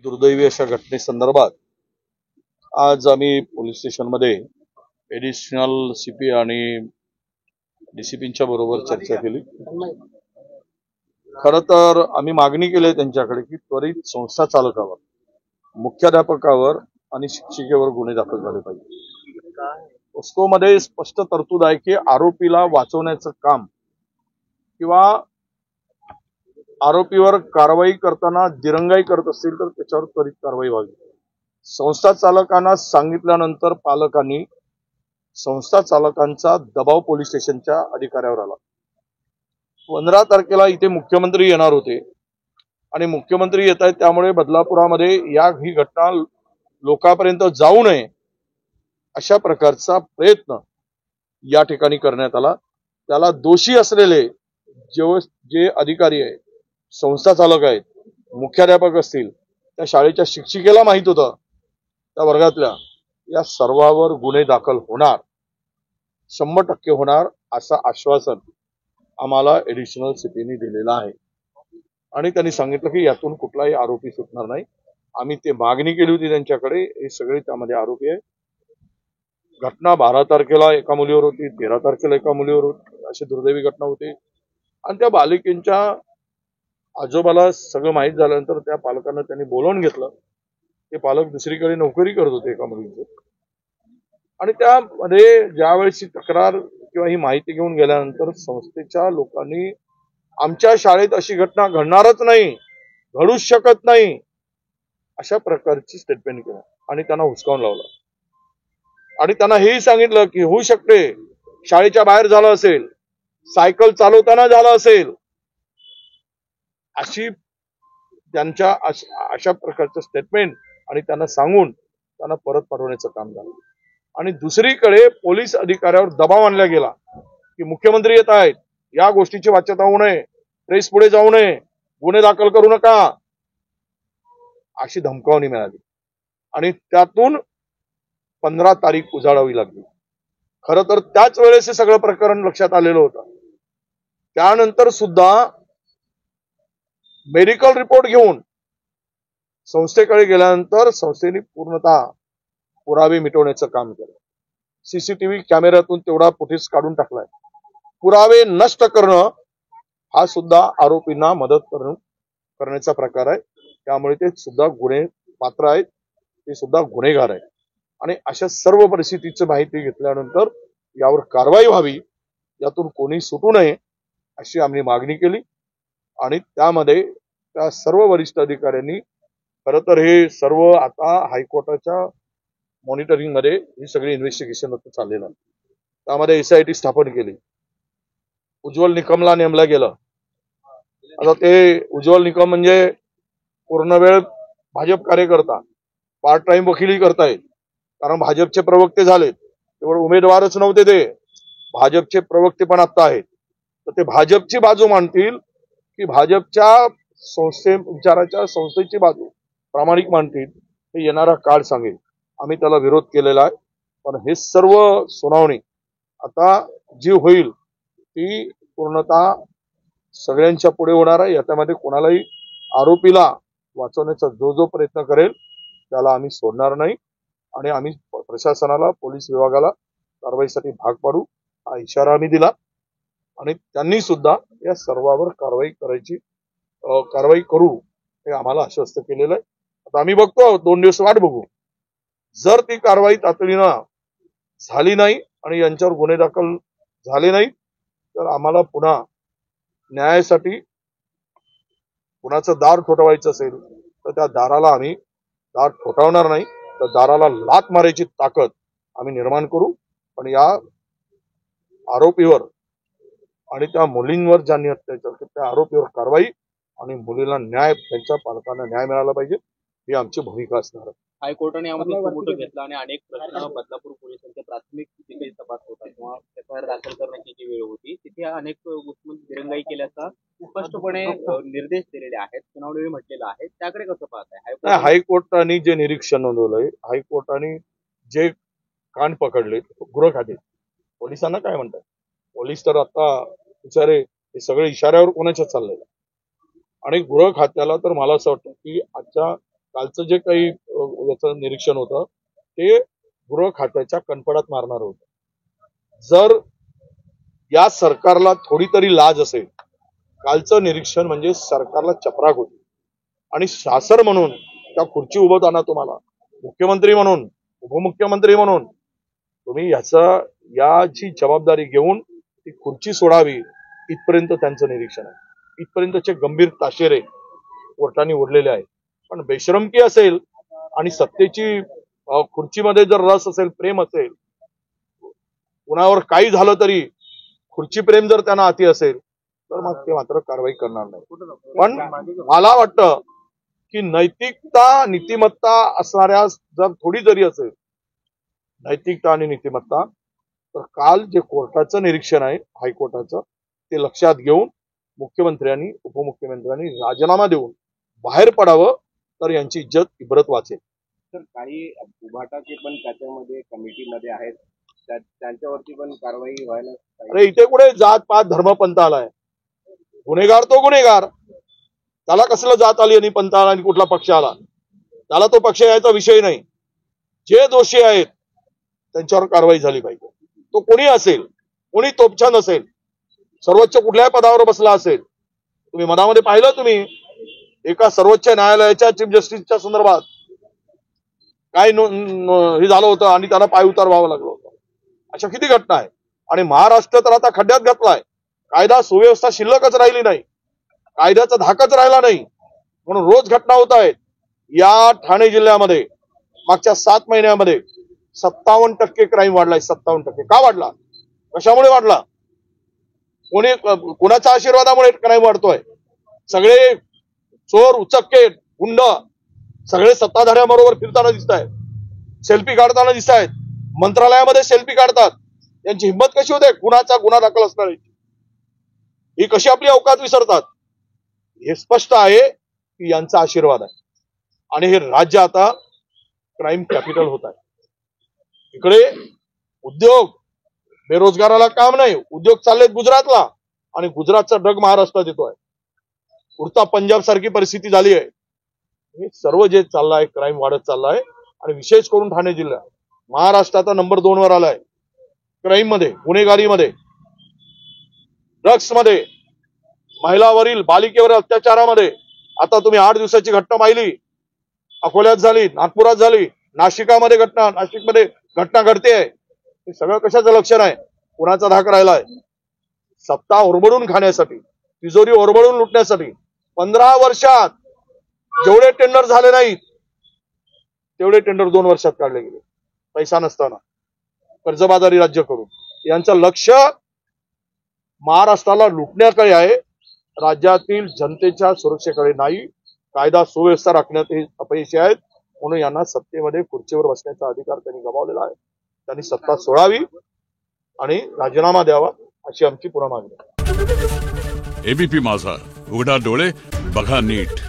दुर्दैवी अशा घटनेसंदर्भात आज आम्ही पोलीस स्टेशनमध्ये एडिशनल सीपी आणि डीसीपींच्या बरोबर चर्चा केली। खरं तर आम्ही मागणी केली त्यांच्याकडे की त्वरित संस्था चालकावर, मुख्याध्यापकावर आणि शिक्षिकेवर गुन्हे दाखल झाले पाहिजे। पोस्कोमध्ये स्पष्ट तरतूद आहे की आरोपीला वाचवण्याचं काम किंवा आरोपीवर कारवाई करताना दिरंगाई करत असतील तर त्याच्यावर त्वरित कारवाई व्हावी। संस्था चालकांना सांगितल्यानंतर पालकांनी संस्था चालकांचा दबाव पोलीस स्टेशनच्या अधिकाऱ्यावर आला। 15 तारखेला इथे मुख्यमंत्री येणार होते आणि मुख्यमंत्री येत आहेत, त्यामुळे बदलापुरामध्ये ही घटना लोकांपर्यंत जाऊ नये अशा प्रकारचा प्रयत्न या ठिकाणी करण्यात आला। त्याला दोषी असलेले जे अधिकारी आहेत, संस्था चालक आहेत, मुख्याध्यापक असतील, त्या शाळेच्या शिक्षिकेला माहित होतं, त्या वर्गातल्या या सर्वांवर गुन्हे दाखल होणार, 100% होणार असं आश्वासन आम्हाला एडिशनल सीपीने दिलेलं आहे आणि त्यांनी सांगितलं की यातून कुठलाही आरोपी सुटणार नाही। आम्ही ते मागणी केली होती त्यांच्याकडे, हे सगळे त्यामध्ये आरोपी आहे। घटना 12 तारखेला एका मुलीवर होती, 13 तारखेला एका मुलीवर होती, अशी दुर्दैवी घटना होती आणि त्या बालिकेच्या आजोबाला सगळं माहीत झाल्यानंतर त्या पालकांना त्यांनी बोलावून घेतलं। ते पालक दुसरीकडे नोकरी करत होते एका मुलीची आणि त्यामध्ये ज्यावेळेस तक्रार किंवा ही माहिती घेऊन गेल्यानंतर संस्थेच्या लोकांनी आमच्या शाळेत अशी घटना घडणारच नाही, घडूच शकत नाही अशा प्रकारची स्टेटमेंट केलं आणि त्यांना हुसकावून लावलं आणि त्यांना हेही सांगितलं की होऊ शकते शाळेच्या बाहेर झालं असेल, सायकल चालवताना झालं असेल, अशी त्यांच्या अशा प्रकारचं स्टेटमेंट आणि त्यांना सांगून त्यांना परत पाठवण्याचं काम झालं। आणि दुसरीकडे पोलीस अधिकाऱ्यावर दबाव आणला गेला की मुख्यमंत्री येत आहेत, या गोष्टीची वाच्यता होऊ नये, प्रेस पुढे जाऊ नये, गुन्हे दाखल करू नका अशी धमकावणी मिळाली आणि त्यातून 15 तारीख उजाडावी लागली। खरं तर त्याच वेळेस हे सगळं प्रकरण लक्षात आलेलं होतं। त्यानंतर सुद्धा मेडिकल रिपोर्ट घेऊन संस्थेकडे गेल्यानंतर संस्थेने पूर्णतः पुरावे मिटवण्याचं काम केलं। सीसीटीव्ही कॅमेऱ्यातून तेवढा फुटेज काढून टाकलाय। पुरावे नष्ट करणं हा सुद्धा आरोपींना मदत करण्याचा प्रकार आहे, त्यामुळे ते सुद्धा गुन्हे पात्र आहेत, ते सुद्धा गुन्हेगार आहेत आणि अशा सर्व परिस्थितीची माहिती घेतल्यानंतर यावर कारवाई व्हावी, यातून कोणी सुटू नये अशी आम्ही मागणी केली आणि त्यामध्ये त्या सर्व वरिष्ठ अधिकाऱ्यांनी खरं तर हे सर्व आता हायकोर्टाच्या मॉनिटरिंग मध्ये ही सगळी इन्व्हेस्टिगेशन आता चाललेलं आहे। त्यामध्ये SIT स्थापन केली, उज्ज्वल निकमला नेमलं गेलं। आता ते उज्ज्वल निकम म्हणजे पूर्ण वेळ भाजप कार्यकर्ता, पार्ट टाइम वकिली करतायत, कारण भाजपचे प्रवक्ते झालेत, केवळ उमेदवारच नव्हते, ते भाजपचे प्रवक्ते पण आता आहेत। तर ते भाजपची बाजू मांडतील की भाजपच्या विचाराच्या संस्थेची बाजू प्रामाणिक मांडतील, हे येणारा काळ सांगेल। आम्ही त्याला विरोध केलेला आहे, पण हे सर्व सुनावणी आता जी होईल ती पूर्णतः सगळ्यांच्या पुढे होणार आहे। याच्यामध्ये कोणालाही आरोपीला वाचवण्याचा जो प्रयत्न करेल त्याला आम्ही सोडणार नाही आणि आम्ही प्रशासनाला, पोलीस विभागाला कारवाईसाठी भाग पाडू हा इशारा आम्ही दिला आणि त्यांनी सुद्धा या सर्वावर कारवाई करू हे आम्हाला आश्वस्त केलेलं आहे। आता आम्ही बघतो, 2 दिवस वाट बघू। जर ती कारवाई तातडीनं झाली नाही आणि यांच्यावर गुन्हे दाखल झाले नाही तर आम्हाला पुन्हा न्यायासाठी कुणाचं दार ठोठावायचं असेल तर त्या दाराला आम्ही दार ठोठावणार नाही, तर दाराला लाथ मारायची ताकद आम्ही निर्माण करू। पण या आरोपीवर आणि त्या मुलींवर ज्यांनी अत्याचार केले त्या आरोपीवर कारवाई आणि मुलीला न्याय, त्यांच्या पालकांना न्याय मिळाला पाहिजे, ही आमची भूमिका असणार आहे। हायकोर्टाने यामध्ये मोठं घेतलं आणि अनेक प्रश्न बदलापूर पोलिसांच्या प्राथमिक जिथे तपास होता किंवा FIR दाखल करण्याची जी वेळ होती तिथे अनेक गोष्टी दिरंगाई केल्याचा स्पष्टपणे निर्देश दिलेले आहेत, सुनावणी म्हटलेलं आहे, त्याकडे कसं पाहताय? हायकोर्टाने जे निरीक्षण नोंदवलंय, हायकोर्टाने जे कान पकडले, गृह खाते पोलिसांना काय म्हणतात, पोलीस तर आता बिचारे हे सगळे इशाऱ्यावर कोणाच्या चाललेलं आणि गृह खात्याला तर मला असं वाटतं की आजच्या कालचं जे काही याचं निरीक्षण होतं ते गृह खात्याच्या कणपडात मारणार होतं. जर या सरकारला थोडी तरी लाज असेल, कालचं निरीक्षण म्हणजे सरकारला चपराक होती आणि शासर म्हणून त्या खुर्ची उभवताना तुम्हाला मुख्यमंत्री म्हणून उपमुख्यमंत्री म्हणून तुम्ही याची जबाबदारी घेऊन ती खुर्ची सोडावी इथपर्यंत त्यांचं निरीक्षण आहे. इथपर्यंतचे गंभीर ताशेरे कोर्टाने ओढलेले आहेत. पण बेशरमकी असेल आणि सत्तेची खुर्चीमध्ये जर रस असेल, प्रेम असेल, कुणावर काही झालं तरी खुर्ची प्रेम जर त्यांना अति असेल तर मग ते मात्र कारवाई करणार नाही. पण मला वाटतं की नैतिकता नीतिमत्ता असणाऱ्या जर थोडी जरी असेल नैतिकता आणि नीतिमत्ता, तर काल जे कोर्टाचं निरीक्षण आहे हायकोर्टाचं ते लक्षात घेऊन मुख्यमंत्र्यांनी उपमुख्यमंत्र्यांनी राजीनामा देऊन बाहेर पडावं, तर यांची इज्जत इब्रत वाचेल. तर काही उभाटाचे पण त्याच्यामध्ये कमिटीमध्ये आहेत, त्यांच्यावरती पण कारवाई व्हायला पाहिजे. अरे इथे कुठे जात पात धर्मपंथ आलाय? गुन्हेगार तो गुन्हेगार, त्याला कसलं जात आली आणि पंथ आला आणि कुठला पक्ष आला, त्याला तो पक्ष यायचा विषय नाही. जे दोषी आहेत त्यांच्यावर कारवाई झाली पाहिजे. तो कोणी असेल, कोणी तोपछान असेल, सर्वोच्च कुठल्याही पदावर बसला असेल. तुम्ही मनामध्ये पाहिलं, तुम्ही एका सर्वोच्च न्यायालयाच्या चीफ जस्टिसच्या संदर्भात काय हे झालं होतं आणि त्यांना पायउतार व्हावं लागलं होतं. अशा किती घटना आहे. आणि महाराष्ट्र तर आता खड्ड्यात घातलाय. कायदा सुव्यवस्था शिल्लकच राहिली नाही, कायद्याचा धाकच राहिला नाही, म्हणून रोज घटना होत आहेत. या ठाणे जिल्ह्यामध्ये मागच्या 7 महिन्यामध्ये 57% क्राईम वाढलाय. 57%. का वाढला? कशामुळे वाढला? कोणाच्या आशीर्वादामुळे क्राईम वाढतोय? सगळे चोर उचक्के गुंड सगळे सत्ताधाऱ्यांबरोबर फिरताना दिसत आहेत, सेल्फी काढताना दिसत आहेत, मंत्रालयामध्ये सेल्फी काढतात. यांची हिंमत कशी होते कुणाचा गुन्हा दाखल असणारी? ही कशी आपली अवकात विसरतात? हे स्पष्ट आहे की यांचा आशीर्वाद आहे आणि हे राज्य आता क्राईम कॅपिटल होत आहे. इकडे उद्योग, बेरोजगाराला काम नाही, उद्योग चाललेत गुजरातला आणि गुजरातचा ड्रग महाराष्ट्रात येतोय. उडता पंजाब सारखी परिस्थिती झाली आहे. हे सर्व जे चाललंय, क्राईम वाढत चाललाय आणि विशेष करून ठाणे जिल्हा महाराष्ट्राचा नंबर 2 वर आलाय क्राईम मध्ये, गुन्हेगारीमध्ये, ड्रग्स मध्ये, महिलावरील बालिकेवरील अत्याचारामध्ये. आता तुम्ही 8 दिवसाची घटना पाहिली, अकोल्यात झाली, नागपुरात झाली, नाशिकमध्ये घटना घडते. हे सगळं कशाचं लक्षण आहे? कुणाचा धाक राहिलाय? सत्ता ओरबडून खाण्यासाठी, तिजोरी ओरबडून लुटण्यासाठी 15 वर्षात जेवढे टेंडर झाले नाहीत तेवढे टेंडर 2 वर्षात काढले गेले, पैसा नसताना, कर्जबाजारी राज्य करून. यांचं लक्ष महाराष्ट्राला लुटण्याकडे आहे, राज्यातील जनतेच्या सुरक्षेकडे नाही. कायदा सुव्यवस्था राखण्यात हे अपयशी आहेत, म्हणून यांना सत्तेमध्ये खुर्चीवर बसण्याचा अधिकार त्यांनी गमावलेला आहे. त्यांनी सत्ता सोडावी आणि राजीनामा द्यावा अशी आमची पुन्हा मागणी आहे. एबीपी माझा, उघडा डोळे बघा नीट.